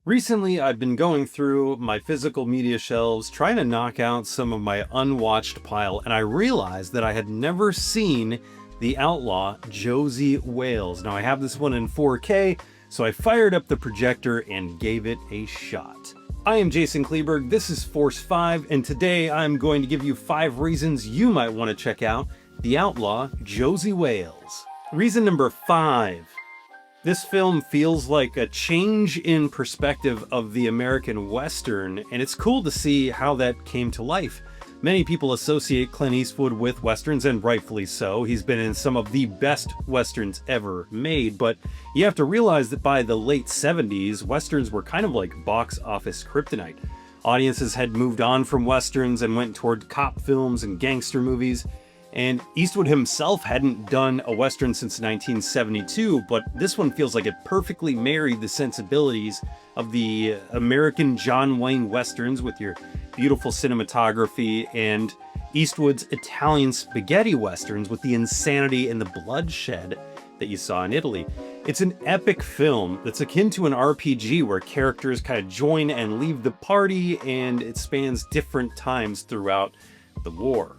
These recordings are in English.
Recently, I've been going through my physical media shelves trying to knock out some of my unwatched pile, and I realized that I had never seen the Outlaw Josey Wales. Now, I have this one in 4K, so I fired up the projector and gave it a shot. I am Jason Kleberg, this is Force 5, and today I'm going to give you 5 reasons you might want to check out the Outlaw Josey Wales. Reason number 5. This film feels like a change in perspective of the American Western, and it's cool to see how that came to life. Many people associate Clint Eastwood with Westerns, and rightfully so. He's been in some of the best Westerns ever made, but you have to realize that by the late 70s, Westerns were kind of like box office kryptonite. Audiences had moved on from Westerns and went toward cop films and gangster movies. And Eastwood himself hadn't done a Western since 1972, but this one feels like it perfectly married the sensibilities of the American John Wayne Westerns with your beautiful cinematography and Eastwood's Italian spaghetti Westerns with the insanity and the bloodshed that you saw in Italy. It's an epic film that's akin to an RPG where characters kind of join and leave the party, and it spans different times throughout the war.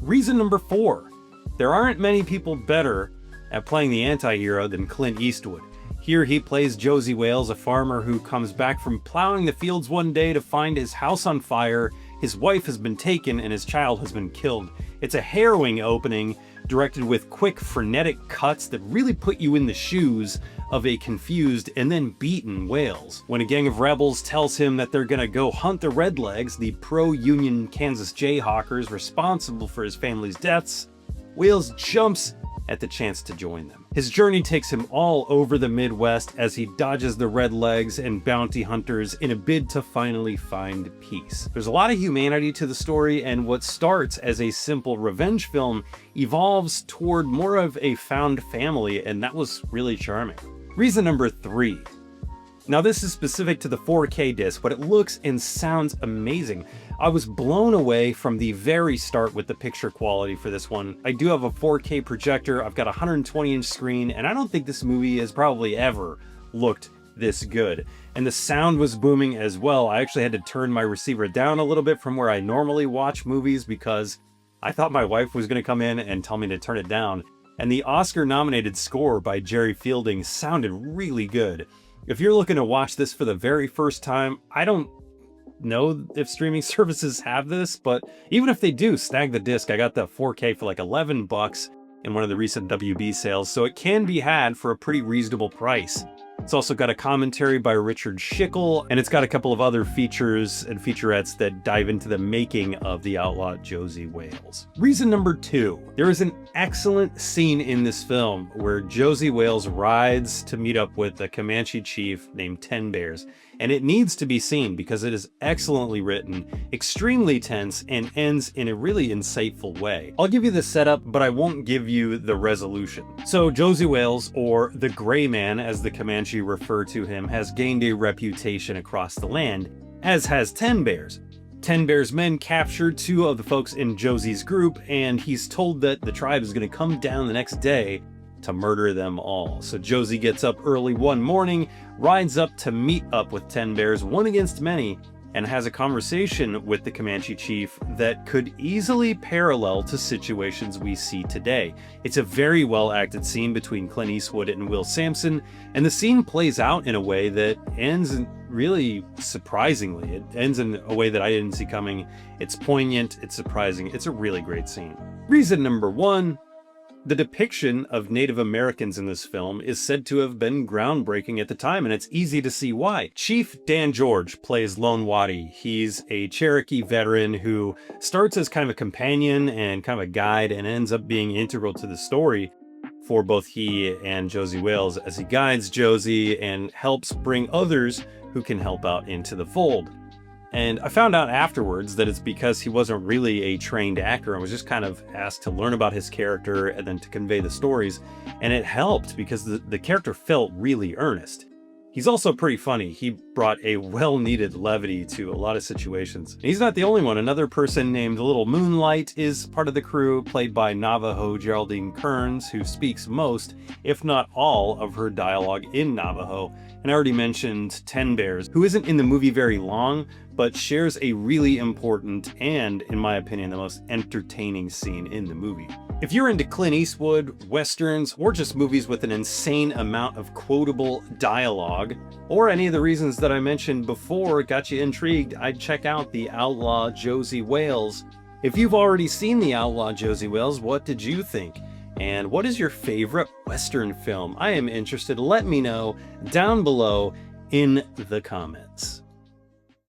Reason number 4. There aren't many people better at playing the anti-hero than Clint Eastwood. Here he plays Josey Wales, a farmer who comes back from plowing the fields one day to find his house on fire, his wife has been taken, and his child has been killed. It's a harrowing opening, directed with quick, frenetic cuts that really put you in the shoes of a confused and then beaten Wales. When a gang of rebels tells him that they're gonna go hunt the Redlegs, the pro-Union Kansas Jayhawkers responsible for his family's deaths, Wales jumps at the chance to join them. His journey takes him all over the Midwest as he dodges the Redlegs and bounty hunters in a bid to finally find peace. There's a lot of humanity to the story, and what starts as a simple revenge film evolves toward more of a found family, and that was really charming. Reason number 3. Now this is specific to the 4K disc, but it looks and sounds amazing. I was blown away from the very start with the picture quality for this one. I do have a 4K projector, I've got a 120-inch screen, and I don't think this movie has probably ever looked this good. And the sound was booming as well. I actually had to turn my receiver down a little bit from where I normally watch movies because I thought my wife was going to come in and tell me to turn it down. And the Oscar-nominated score by Jerry Fielding sounded really good. If you're looking to watch this for the very first time, I don't know if streaming services have this, but even if they do, snag the disc. I got the 4K for like $11 in one of the recent WB sales, so it can be had for a pretty reasonable price. It's also got a commentary by Richard Schickel, and it's got a couple of other features and featurettes that dive into the making of the Outlaw Josey Wales. Reason number 2. There is an excellent scene in this film where Josey Wales rides to meet up with a Comanche chief named Ten Bears, and it needs to be seen because it is excellently written, extremely tense, and ends in a really insightful way. I'll give you the setup, but I won't give you the resolution. So Josey Wales, or the Gray Man as the Comanche refer to him, has gained a reputation across the land, as has Ten Bears. Ten Bears' men captured 2 of the folks in Josey's group, and he's told that the tribe is going to come down the next day to murder them all. So Josey gets up early one morning, rides up to meet up with Ten Bears, one against many, and has a conversation with the Comanche chief that could easily parallel to situations we see today. It's a very well acted scene between Clint Eastwood and Will Sampson, and the scene plays out in a way that ends really surprisingly. It ends in a way that I didn't see coming. It's poignant, it's surprising, it's a really great scene. Reason number 1. The depiction of Native Americans in this film is said to have been groundbreaking at the time, and it's easy to see why. Chief Dan George plays Lone Waddy. He's a Cherokee veteran who starts as kind of a companion and kind of a guide and ends up being integral to the story for both he and Josey Wales as he guides Josey and helps bring others who can help out into the fold. And I found out afterwards that it's because he wasn't really a trained actor and was just kind of asked to learn about his character and then to convey the stories. And it helped because the character felt really earnest. He's also pretty funny. He brought a well-needed levity to a lot of situations. And he's not the only one. Another person named Little Moonlight is part of the crew, played by Navajo Geraldine Kearns, who speaks most, if not all, of her dialogue in Navajo. And I already mentioned Ten Bears, who isn't in the movie very long, but shares a really important and, in my opinion, the most entertaining scene in the movie. If you're into Clint Eastwood, westerns, or just movies with an insane amount of quotable dialogue, or any of the reasons that I mentioned before got you intrigued, I'd check out the Outlaw Josey Wales. If you've already seen the Outlaw Josey Wales, what did you think? And what is your favorite Western film? I am interested. Let me know down below in the comments.